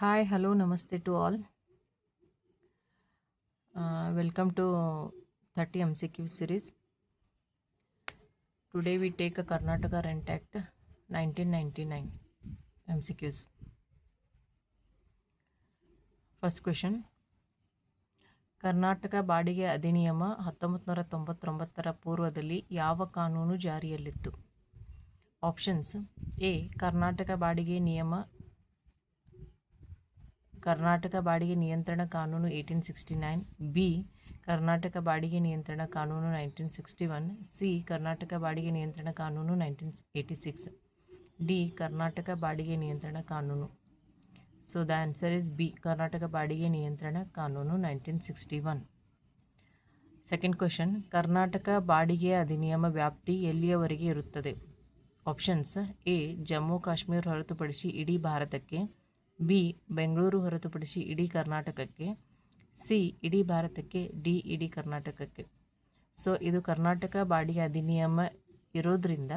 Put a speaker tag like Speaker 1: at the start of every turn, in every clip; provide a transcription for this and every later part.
Speaker 1: Hi, hello, namaste to all. Welcome to 30 MCQ series. Today we take a Karnataka Rent Act 1999 MCQs. First question. Karnataka ಬಾಡಿಗೆ ಅಧಿನಿಯಮ 1999ರ ಪೂರ್ವದಲ್ಲಿ ಯಾವ ಕಾನೂನು ಜಾರಿಯಲ್ಲಿತ್ತು? Options: A. Karnataka ಬಾಡಿಗೆ ನಿಯಂತ್ರಣ ಕಾನೂನು 1869, ಬಿ. ಕರ್ನಾಟಕ ಬಾಡಿಗೆ ನಿಯಂತ್ರಣ ಕಾನೂನು 1961, ಸಿ. ಕರ್ನಾಟಕ ಬಾಡಿಗೆ ನಿಯಂತ್ರಣ ಕಾನೂನು 1986, ಡಿ. ಕರ್ನಾಟಕ ಬಾಡಿಗೆ ನಿಯಂತ್ರಣ ಕಾನೂನು. So the answer is B. Karnataka ಬಾಡಿಗೆ ನಿಯಂತ್ರಣ ಕಾನೂನು 1961. Second question. ಕರ್ನಾಟಕ ಬಾಡಿಗೆ ಅಧಿನಿಯಮ ವ್ಯಾಪ್ತಿ ಎಲ್ಲಿಯವರೆಗೆ ಇರುತ್ತದೆ? Options: A. ಜಮ್ಮು ಕಾಶ್ಮೀರ ಹೊರತುಪಡಿಸಿ ಇಡೀ ಭಾರತಕ್ಕೆ, ಬಿ. ಬೆಂಗಳೂರು ಹೊರತುಪಡಿಸಿ ಇಡೀ ಕರ್ನಾಟಕಕ್ಕೆ, ಸಿ. ಇಡೀ ಭಾರತಕ್ಕೆ, ಡಿ. ಇಡೀ ಕರ್ನಾಟಕಕ್ಕೆ. ಸೊ ಇದು ಕರ್ನಾಟಕ ಬಾಡಿಗೆ ಅಧಿನಿಯಮ ಇರೋದ್ರಿಂದ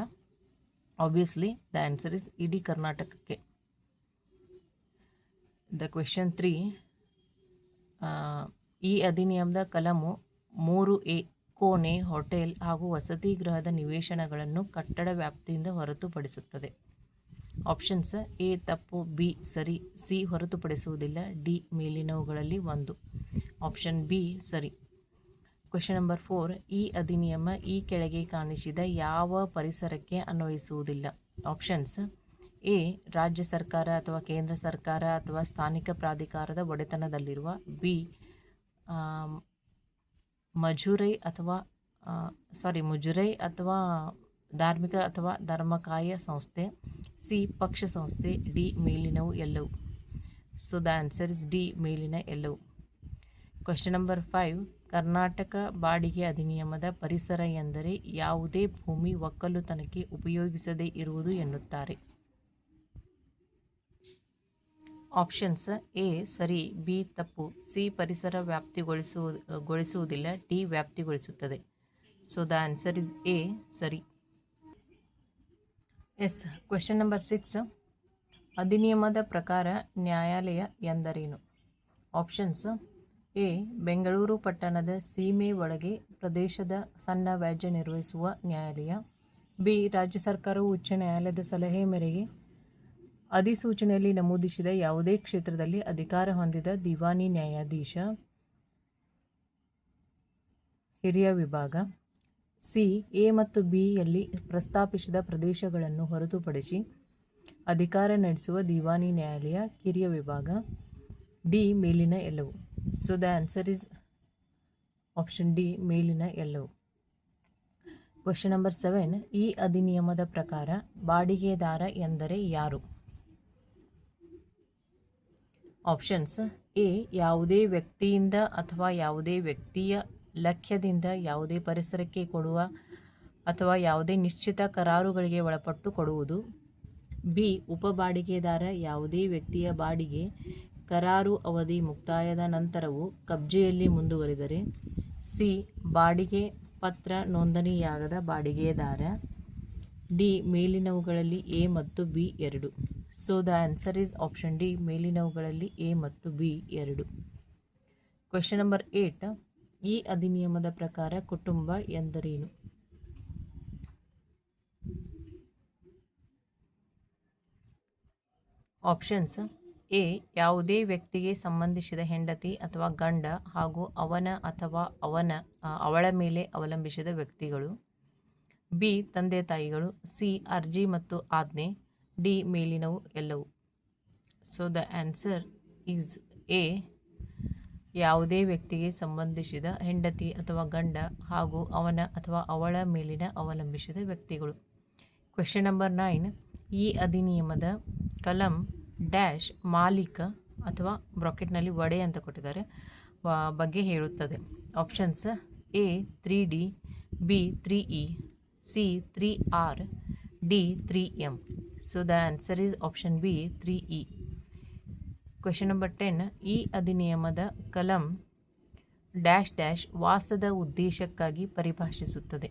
Speaker 1: ಆಬ್ವಿಯಸ್ಲಿ ದ ಆನ್ಸರ್ ಇಸ್ ಇಡೀ ಕರ್ನಾಟಕಕ್ಕೆ. The question 3. ಈ ಅಧಿನಿಯಮದ ಕಲಮು 3A ಕೋಣೆ, ಹೋಟೆಲ್ ಹಾಗೂ ವಸತಿ ಗೃಹದ ನಿವೇಶನಗಳನ್ನು ಕಟ್ಟಡ ವ್ಯಾಪ್ತಿಯಿಂದ ಹೊರತುಪಡಿಸುತ್ತದೆ. ಆಪ್ಷನ್ಸ್: ಎ ತಪ್ಪು, ಬಿ ಸರಿ, ಸಿ ಹೊರತುಪಡಿಸುವುದಿಲ್ಲ, ಡಿ ಮೇಲಿನವುಗಳಲ್ಲಿ ಒಂದು. ಆಪ್ಷನ್ ಬಿ ಸರಿ. Question number 4. ಈ ಅಧಿನಿಯಮ ಈ ಕೆಳಗೆ ಕಾಣಿಸಿದ ಯಾವ ಪರಿಸರಕ್ಕೆ ಅನ್ವಯಿಸುವುದಿಲ್ಲ? Options: A. ರಾಜ್ಯ ಸರ್ಕಾರ ಅಥವಾ ಕೇಂದ್ರ ಸರ್ಕಾರ ಅಥವಾ ಸ್ಥಾನಿಕ ಪ್ರಾಧಿಕಾರದ ಒಡೆತನದಲ್ಲಿರುವ, ಬಿ. ಮುಜುರೈ ಅಥವಾ ಧಾರ್ಮಿಕ ಅಥವಾ ಧರ್ಮಕಾಯ ಸಂಸ್ಥೆ, ಸಿ. ಪಕ್ಷ ಸಂಸ್ಥೆ, ಡಿ. ಮೇಲಿನವು ಎಲ್ಲವೂ. So the answer is D. ಮೇಲಿನ ಎಲ್ಲವೂ. Question number 5. ಕರ್ನಾಟಕ ಬಾಡಿಗೆ ಅಧಿನಿಯಮದ ಪರಿಸರ ಎಂದರೆ ಯಾವುದೇ ಭೂಮಿ ಒಕ್ಕಲುತನಕ್ಕೆ ಉಪಯೋಗಿಸದೇ ಇರುವುದು ಎನ್ನುತ್ತಾರೆ. ಆಪ್ಷನ್ಸ್: ಎ ಸರಿ, ಬಿ ತಪ್ಪು, ಸಿ ಪರಿಸರ ವ್ಯಾಪ್ತಿಗೊಳಿಸುವುದಿಲ್ಲ, ಡಿ ವ್ಯಾಪ್ತಿಗೊಳಿಸುತ್ತದೆ. So the answer is A ಸರಿ. ಎಸ್. Question number 6. ಅಧಿನಿಯಮದ ಪ್ರಕಾರ ನ್ಯಾಯಾಲಯ ಎಂದರೇನು? Options: A. ಬೆಂಗಳೂರು ಪಟ್ಟಣದ ಸೀಮೆ ಒಳಗೆ ಪ್ರದೇಶದ ಸಣ್ಣ ವ್ಯಾಜ್ಯ ನಿರ್ವಹಿಸುವ ನ್ಯಾಯಾಲಯ, ಬಿ. ರಾಜ್ಯ ಸರ್ಕಾರವು ಉಚ್ಚ ನ್ಯಾಯಾಲಯದ ಸಲಹೆ ಮೇರೆಗೆ ಅಧಿಸೂಚನೆಯಲ್ಲಿ ನಮೂದಿಸಿದ ಯಾವುದೇ ಕ್ಷೇತ್ರದಲ್ಲಿ ಅಧಿಕಾರ ಹೊಂದಿದ ದಿವಾನಿ ನ್ಯಾಯಾಧೀಶ, ಹಿರಿಯ ವಿಭಾಗ, ಸಿ. ಎ ಮತ್ತು ಬಿ ಯಲ್ಲಿ ಪ್ರಸ್ತಾಪಿಸಿದ ಪ್ರದೇಶಗಳನ್ನು ಹೊರತುಪಡಿಸಿ ಅಧಿಕಾರ ನಡೆಸುವ ದಿವಾನಿ ನ್ಯಾಯಾಲಯ, ಕಿರಿಯ ವಿಭಾಗ, ಡಿ. ಮೇಲಿನ ಎಲ್ಲವೂ. So the answer is option D. ಮೇಲಿನ ಎಲ್ಲವೂ. Question number 7. ಈ ಅಧಿನಿಯಮದ ಪ್ರಕಾರ ಬಾಡಿಗೆದಾರ ಎಂದರೆ ಯಾರು? Options: A. ಯಾವುದೇ ವ್ಯಕ್ತಿಯಿಂದ ಅಥವಾ ಯಾವುದೇ ವ್ಯಕ್ತಿಯ ಲಕ್ಷ್ಯದಿಂದ ಯಾವುದೇ ಪರಿಸರಕ್ಕೆ ಕೊಡುವ ಅಥವಾ ಯಾವುದೇ ನಿಶ್ಚಿತ ಕರಾರುಗಳಿಗೆ ಒಳಪಟ್ಟು ಕೊಡುವುದು, ಬಿ. ಉಪಬಾಡಿಗೆದಾರ ಯಾವುದೇ ವ್ಯಕ್ತಿಯ ಬಾಡಿಗೆ ಕರಾರು ಅವಧಿ ಮುಕ್ತಾಯದ ನಂತರವೂ ಕಬ್ಜೆಯಲ್ಲಿ ಮುಂದುವರಿದರೆ, ಸಿ. ಬಾಡಿಗೆ ಪತ್ರ ನೋಂದಣಿಯಾಗದ ಬಾಡಿಗೆದಾರ, ಡಿ. ಮೇಲಿನವುಗಳಲ್ಲಿ ಎ ಮತ್ತು ಬಿ ಎರಡು. So the answer is option D. ಮೇಲಿನವುಗಳಲ್ಲಿ ಎ ಮತ್ತು ಬಿ ಎರಡು. Question number 8. ಈ ಅಧಿನಿಯಮದ ಪ್ರಕಾರ ಕುಟುಂಬ ಎಂದರೇನು? Options: A. ಯಾವುದೇ ವ್ಯಕ್ತಿಗೆ ಸಂಬಂಧಿಸಿದ ಹೆಂಡತಿ ಅಥವಾ ಗಂಡ ಹಾಗೂ ಅವನ ಅಥವಾ ಅವಳ ಮೇಲೆ ಅವಲಂಬಿಸಿದ ವ್ಯಕ್ತಿಗಳು, ಬಿ. ತಂದೆ ತಾಯಿಗಳು, ಸಿ. ಅರ್ಜಿ ಮತ್ತು ಆಜ್ಞೆ, ಡಿ. ಮೇಲಿನವು ಎಲ್ಲವೂ. So the answer is A. ಯಾವುದೇ ವ್ಯಕ್ತಿಗೆ ಸಂಬಂಧಿಸಿದ ಹೆಂಡತಿ ಅಥವಾ ಗಂಡ ಹಾಗೂ ಅವನ ಅಥವಾ ಅವಳ ಮೇಲಿನ ಅವಲಂಬಿಸಿದ ವ್ಯಕ್ತಿಗಳು. Question number 9. ಈ ಅಧಿನಿಯಮದ ಕಲಂ ಡ್ಯಾಶ್ ಮಾಲೀಕ ಅಥವಾ ಬ್ರಾಕೆಟ್ನಲ್ಲಿ ಒಡೆ ಅಂತ ಕೊಟ್ಟಿದ್ದಾರೆ ಬಗ್ಗೆ ಹೇಳುತ್ತದೆ. Options: A. 3D, B. 3E, C. 3R, D. 3M. So the answer is option B. 3E. Question number 10. ಈ ಅಧಿನಿಯಮದ ಕಲಂ ಡ್ಯಾಶ್ ಡ್ಯಾಶ್ ವಾಸದ ಉದ್ದೇಶಕ್ಕಾಗಿ ಪರಿಭಾಷಿಸುತ್ತದೆ.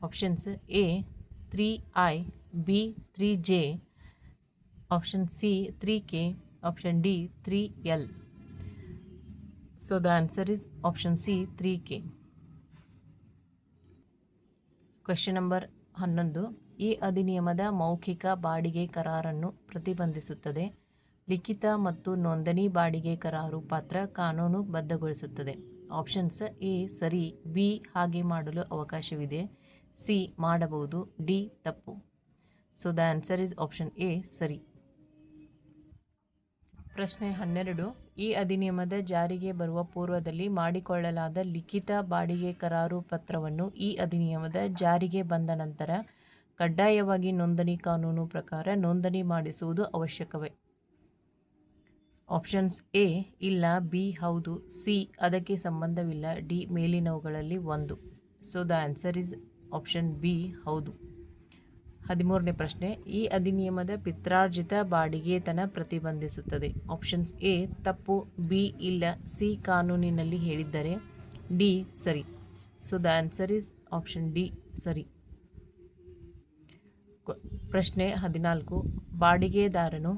Speaker 1: Options: A. 3I, B. 3J, option C. 3K, Option D 3L. So the answer is option C 3K. Question number 11. ಈ ಅಧಿನಿಯಮದ ಮೌಖಿಕ ಬಾಡಿಗೆ ಕರಾರನ್ನು ಪ್ರತಿಬಂಧಿಸುತ್ತದೆ. ಲಿಖಿತ ಮತ್ತು ನೋಂದಣಿ ಬಾಡಿಗೆ ಕರಾರು ಪಾತ್ರ ಕಾನೂನುಬದ್ಧಗೊಳಿಸುತ್ತದೆ. ಆಪ್ಷನ್ಸ್: ಎ ಸರಿ, ಬಿ ಹಾಗೆ ಮಾಡಲು ಅವಕಾಶವಿದೆ, ಸಿ ಮಾಡಬಹುದು, ಡಿ ತಪ್ಪು. So the answer is option A ಸರಿ. ಪ್ರಶ್ನೆ 12. ಈ ಅಧಿನಿಯಮದ ಜಾರಿಗೆ ಬರುವ ಪೂರ್ವದಲ್ಲಿ ಮಾಡಿಕೊಳ್ಳಲಾದ ಲಿಖಿತ ಬಾಡಿಗೆ ಕರಾರು ಪತ್ರವನ್ನು ಈ ಅಧಿನಿಯಮದ ಜಾರಿಗೆ ಬಂದ ನಂತರ ಕಡ್ಡಾಯವಾಗಿ ನೋಂದಣಿ ಕಾನೂನು ಪ್ರಕಾರ ನೋಂದಣಿ ಮಾಡಿಸುವುದು ಅವಶ್ಯಕವೇ? ಆಪ್ಷನ್ಸ್: ಎ ಇಲ್ಲ, ಬಿ ಹೌದು, ಸಿ ಅದಕ್ಕೆ ಸಂಬಂಧವಿಲ್ಲ, ಡಿ ಮೇಲಿನವುಗಳಲ್ಲಿ ಒಂದು. So the answer is option B ಹೌದು. 13ನೇ ಪ್ರಶ್ನೆ. ಈ ಅಧಿನಿಯಮದ ಪಿತ್ರಾರ್ಜಿತ ಬಾಡಿಗೆತನ ಪ್ರತಿಬಂಧಿಸುತ್ತದೆ. ಆಪ್ಷನ್ಸ್: ಎ ತಪ್ಪು, ಬಿ ಇಲ್ಲ, ಸಿ ಕಾನೂನಿನಲ್ಲಿ ಹೇಳಿದ್ದರೆ, ಡಿ ಸರಿ. So the answer is option D ಸರಿ. ಪ್ರಶ್ನೆ 14. ಬಾಡಿಗೆದಾರನು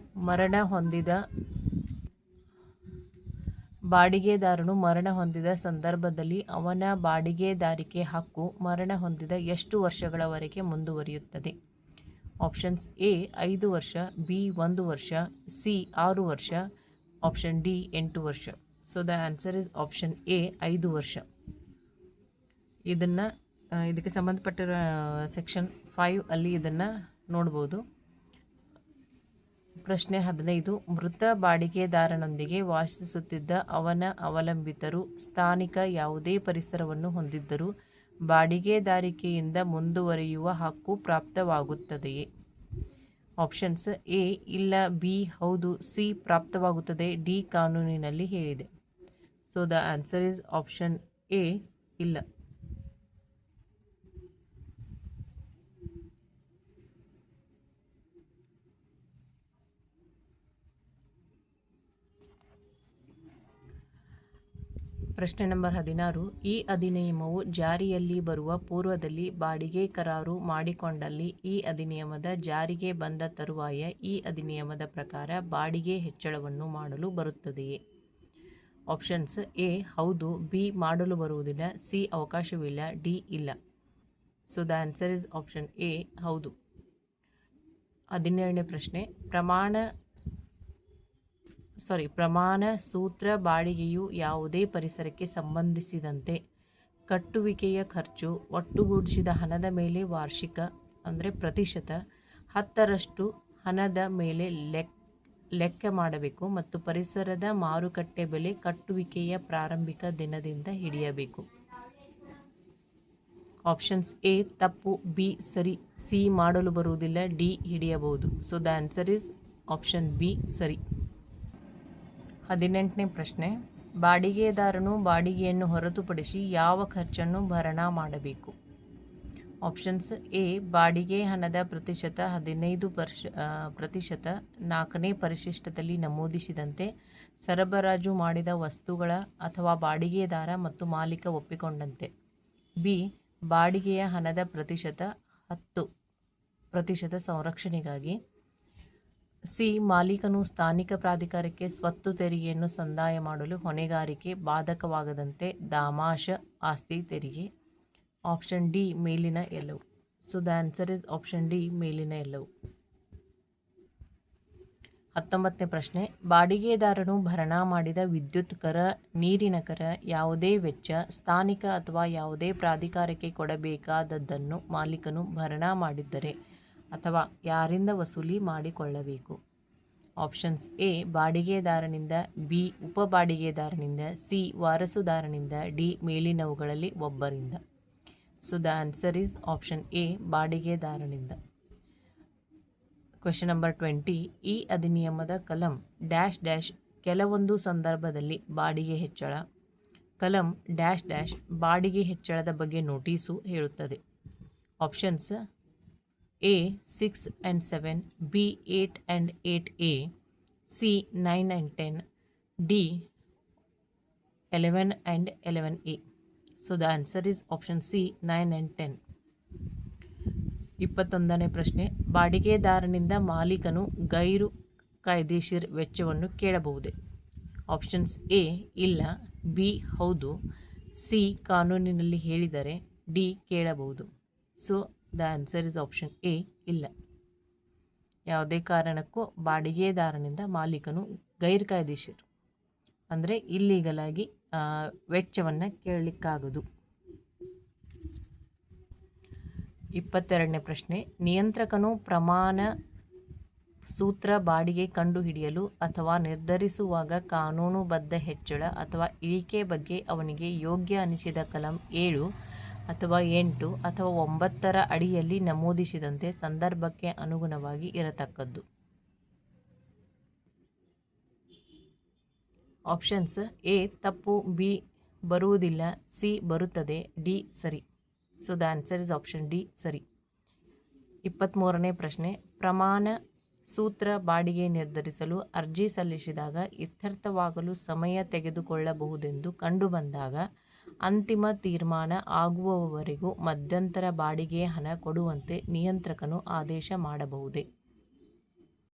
Speaker 1: ಮರಣ ಹೊಂದಿದ ಸಂದರ್ಭದಲ್ಲಿ ಅವನ ಬಾಡಿಗೆದಾರಿಕೆ ಹಕ್ಕು ಮರಣ ಹೊಂದಿದ ಎಷ್ಟು ವರ್ಷಗಳವರೆಗೆ ಮುಂದುವರಿಯುತ್ತದೆ? ಆಪ್ಷನ್ಸ್: ಎ 5 ವರ್ಷ, ಬಿ 1 ವರ್ಷ, ಸಿ 6 ವರ್ಷ, ಆಪ್ಷನ್ ಡಿ 8 ವರ್ಷ. So the answer is option A 5 ವರ್ಷ. ಇದಕ್ಕೆ ಸಂಬಂಧಪಟ್ಟಿರೋ ಸೆಕ್ಷನ್ 5 ಅಲ್ಲಿ ಇದನ್ನು ನೋಡ್ಬೋದು. ಪ್ರಶ್ನೆ 15. ಮೃತ ಬಾಡಿಗೆದಾರನೊಂದಿಗೆ ವಾಸಿಸುತ್ತಿದ್ದ ಅವನ ಅವಲಂಬಿತರು ಸ್ಥಾನಿಕ ಯಾವುದೇ ಪರಿಸರವನ್ನು ಹೊಂದಿದ್ದರೂ ಬಾಡಿಗೆದಾರಿಕೆಯಿಂದ ಮುಂದುವರಿಯುವ ಹಕ್ಕು ಪ್ರಾಪ್ತವಾಗುತ್ತದೆಯೇ? ಆಪ್ಷನ್ಸ್: ಎ ಇಲ್ಲ, ಬಿ ಹೌದು, ಸಿ ಪ್ರಾಪ್ತವಾಗುತ್ತದೆ, ಡಿ ಕಾನೂನಿನಲ್ಲಿ ಹೇಳಿದೆ. So the answer is option A ಇಲ್ಲ. ಪ್ರಶ್ನೆ ನಂಬರ್ 16. ಈ ಅಧಿನಿಯಮವು ಜಾರಿಯಲ್ಲಿ ಬರುವ ಪೂರ್ವದಲ್ಲಿ ಬಾಡಿಗೆ ಕರಾರು ಮಾಡಿಕೊಂಡಲ್ಲಿ ಈ ಅಧಿನಿಯಮದ ಜಾರಿಗೆ ಬಂದ ತರುವಾಯ ಈ ಅಧಿನಿಯಮದ ಪ್ರಕಾರ ಬಾಡಿಗೆ ಹೆಚ್ಚಳವನ್ನು ಮಾಡಲು ಬರುತ್ತದೆಯೇ? ಆಪ್ಷನ್ಸ್: ಎ ಹೌದು, ಬಿ ಮಾಡಲು ಬರುವುದಿಲ್ಲ, ಸಿ ಅವಕಾಶವಿಲ್ಲ, ಡಿ ಇಲ್ಲ. So the answer is option A ಹೌದು. 17ನೇ ಪ್ರಶ್ನೆ. ಪ್ರಮಾಣ ಸೂತ್ರ ಬಾಡಿಗೆಯು ಯಾವುದೇ ಪರಿಸರಕ್ಕೆ ಸಂಬಂಧಿಸಿದಂತೆ ಕಟ್ಟುವಿಕೆಯ ಖರ್ಚು ಒಟ್ಟುಗೂಡಿಸಿದ ಹಣದ ಮೇಲೆ ವಾರ್ಷಿಕ ಪ್ರತಿಶತ 10ರಷ್ಟು ಹಣದ ಮೇಲೆ ಲೆಕ್ಕ ಮಾಡಬೇಕು ಮತ್ತು ಪರಿಸರದ ಮಾರುಕಟ್ಟೆ ಬೆಲೆ ಕಟ್ಟುವಿಕೆಯ ಪ್ರಾರಂಭಿಕ ದಿನದಿಂದ ಹಿಡಿಯಬೇಕು. ಆಪ್ಷನ್ಸ್: ಎ ತಪ್ಪು, ಬಿ ಸರಿ, ಸಿ ಮಾಡಲು ಬರುವುದಿಲ್ಲ, ಡಿ ಹಿಡಿಯಬಹುದು. So the answer is option B ಸರಿ. 18ನೇ ಪ್ರಶ್ನೆ. ಬಾಡಿಗೆದಾರನು ಬಾಡಿಗೆಯನ್ನು ಹೊರತುಪಡಿಸಿ ಯಾವ ಖರ್ಚನ್ನು ಭರಣ ಮಾಡಬೇಕು? ಆಪ್ಷನ್ಸ್: ಎ ಬಾಡಿಗೆ ಹಣದ ಪ್ರತಿಶತ 15%, 4ನೇ ಪರಿಶಿಷ್ಟದಲ್ಲಿ ನಮೂದಿಸಿದಂತೆ ಸರಬರಾಜು ಮಾಡಿದ ವಸ್ತುಗಳ ಅಥವಾ ಬಾಡಿಗೆದಾರ ಮತ್ತು ಮಾಲೀಕ ಒಪ್ಪಿಕೊಂಡಂತೆ. ಬಿ ಬಾಡಿಗೆಯ ಹಣದ ಪ್ರತಿಶತ 10% ಸಂರಕ್ಷಣೆಗಾಗಿ. ಸಿ ಮಾಲೀಕನು ಸ್ಥಾನಿಕ ಪ್ರಾಧಿಕಾರಕ್ಕೆ ಸ್ವತ್ತು ತೆರಿಗೆಯನ್ನು ಸಂದಾಯ ಮಾಡಲು ಹೊಣೆಗಾರಿಕೆ ಬಾಧಕವಾಗದಂತೆ ದಾಮಾಷ ಆಸ್ತಿ ತೆರಿಗೆ. ಆಪ್ಷನ್ ಡಿ ಮೇಲಿನ ಎಲ್ಲವು. So the answer is option D ಮೇಲಿನ ಎಲ್ಲವು. 19ನೇ ಪ್ರಶ್ನೆ. ಬಾಡಿಗೆದಾರನು ಭರಣ ಮಾಡಿದ ವಿದ್ಯುತ್ ಕರ, ನೀರಿನ ಕರ, ಯಾವುದೇ ವೆಚ್ಚ ಸ್ಥಾನಿಕ ಅಥವಾ ಯಾವುದೇ ಪ್ರಾಧಿಕಾರಕ್ಕೆ ಕೊಡಬೇಕಾದದ್ದನ್ನು ಮಾಲೀಕನು ಭರಣ ಮಾಡಿದ್ದರೆ ಅಥವಾ ಯಾರಿಂದ ವಸೂಲಿ ಮಾಡಿಕೊಳ್ಳಬೇಕು? ಆಪ್ಷನ್ಸ್: ಎ ಬಾಡಿಗೆದಾರನಿಂದ, ಬಿ ಉಪಬಾಡಿಗೆದಾರನಿಂದ, ಸಿ ವಾರಸುದಾರನಿಂದ, ಡಿ ಮೇಲಿನವುಗಳಲ್ಲಿ ಒಬ್ಬರಿಂದ. So the answer is option A ಬಾಡಿಗೆದಾರನಿಂದ. Question number 20. ಈ ಅಧಿನಿಯಮದ ಕಲಂ ಡ್ಯಾಶ್ ಡ್ಯಾಶ್ ಕೆಲವೊಂದು ಸಂದರ್ಭದಲ್ಲಿ ಬಾಡಿಗೆ ಹೆಚ್ಚಳ, ಕಲಂ ಡ್ಯಾಶ್ ಡ್ಯಾಶ್ ಬಾಡಿಗೆ ಹೆಚ್ಚಳದ ಬಗ್ಗೆ ನೋಟಿಸು ಹೇಳುತ್ತದೆ. Options: A 6 and 7, B 8 and 8A, C 9 and 10, D 11 and 11A. So the answer is option C 9 and 10. 21ನೇ ಪ್ರಶ್ನೆ. ಬಾಡಿಗೆದಾರನಿಂದ ಮಾಲೀಕನು ಗೈರು ಕಾಯ್ದೆಶೀರ್ ವೆಚ್ಚವನ್ನು ಕೇಳಬಹುದೇ? ಆಪ್ಷನ್ಸ್ ಎ ಇಲ್ಲ, ಬಿ ಹೌದು, ಸಿ ಕಾನೂನಿನಲ್ಲಿ ಹೇಳಿದರೆ, ಡಿ ಕೇಳಬಹುದು. So the answer is option A ಇಲ್ಲ. ಯಾವುದೇ ಕಾರಣಕ್ಕೂ ಬಾಡಿಗೆದಾರನಿಂದ ಮಾಲೀಕನು ಗೈರ್ಕಾಯ್ದೆಶೀರ್ ಅಂದರೆ ಇಲ್ಲೀಗಲ್ ಆಗಿ ವೆಚ್ಚವನ್ನು ಕೇಳಲಿಕ್ಕಾಗದು. 22ನೇ ಪ್ರಶ್ನೆ, ನಿಯಂತ್ರಕನು ಪ್ರಮಾಣ ಸೂತ್ರ ಬಾಡಿಗೆ ಕಂಡುಹಿಡಿಯಲು ಅಥವಾ ನಿರ್ಧರಿಸುವಾಗ ಕಾನೂನುಬದ್ಧ ಹೆಚ್ಚಳ ಅಥವಾ ಇಳಿಕೆ ಬಗ್ಗೆ ಅವನಿಗೆ ಯೋಗ್ಯ ಅನಿಸಿದ ಕಲಂ 7 ಅಥವಾ 8 ಅಥವಾ 9ರ ಅಡಿಯಲ್ಲಿ ನಮೂದಿಸಿದಂತೆ ಸಂದರ್ಭಕ್ಕೆ ಅನುಗುಣವಾಗಿ ಇರತಕ್ಕದ್ದು. ಆಪ್ಷನ್ಸ್ ಎ ತಪ್ಪು, ಬಿ ಬರುವುದಿಲ್ಲ, ಸಿ ಬರುತ್ತದೆ, ಡಿ ಸರಿ. So the answer is option D ಸರಿ. 23ನೇ ಪ್ರಶ್ನೆ, ಪ್ರಮಾಣ ಸೂತ್ರ ಬಾಡಿಗೆ ನಿರ್ಧರಿಸಲು ಅರ್ಜಿ ಸಲ್ಲಿಸಿದಾಗ ಇತ್ಯರ್ಥವಾಗಲು ಸಮಯ ತೆಗೆದುಕೊಳ್ಳಬಹುದೆಂದು ಕಂಡುಬಂದಾಗ ಅಂತಿಮ ತೀರ್ಮಾನ ಆಗುವವರೆಗೂ ಮಧ್ಯಂತರ ಬಾಡಿಗೆ ಹಣ ಕೊಡುವಂತೆ ನಿಯಂತ್ರಕನು ಆದೇಶ ಮಾಡಬಹುದೇ?